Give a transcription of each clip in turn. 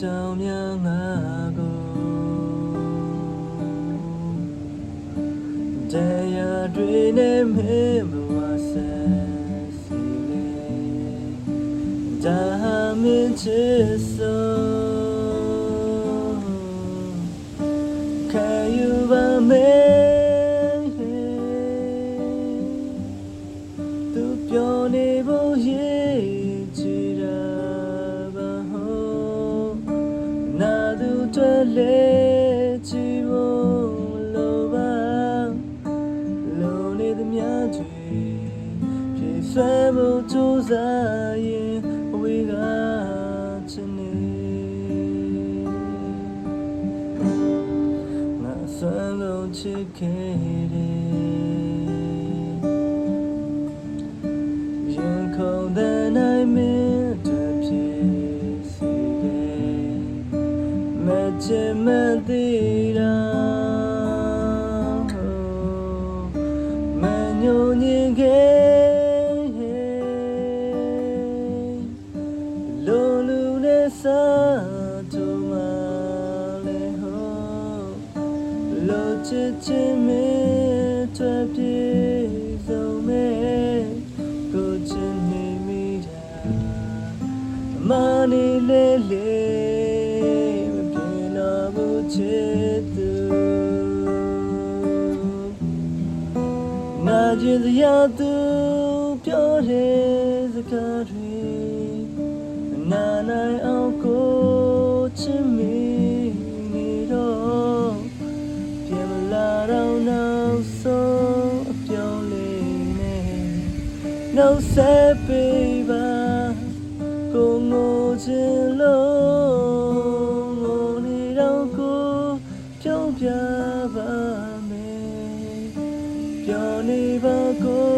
ကြောင်များငါကိုတရားတွေနဲ့မင်းဘဝဆက်စီလေဒါဟာမင်းချစ်ဆုံးခံယူပါမယ်သူပြောနေဖို့ရေးကြည့်တာပါဟုတ်နာသူတွေ့လေကြည့်ဖို့လိုပါလုံနေသမျှတွေပြေဆွဲဖို့ကြိုးစားရင်ဝေးကချင်နေငါဆွမ်းလုံးချစ်ခဲ့တယ်ရင်ခုန်တဲ့နိုင်မင်းတို့ဖြစ်စီတယ်မချင်မသေးတာမညိုညင်ခဲ့လိုလူနဲ့စားတူမလေးဟောလိုချစ်ချင်းမင်းတွေ့ပြေဆုံးမဲ့ကိုချင်နေမိတာမနီလေးလေးမပြေတော့ဘူးချစ်သူငါကြည်စရာသူပြောတဲ့စကားတွေနာနိုင်အောင်ကိုချစ်မိနေတော့ပြန်မလာတော့နောက်ဆုံးအပြောင်းလေးနဲ့နှုတ်ဆက်ပေးပါကိုငိုချင်လို့ငိုနေတော့ကိုပြုံးပြပါမယ်ပြောနေပါကို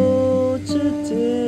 ချစ်တယ်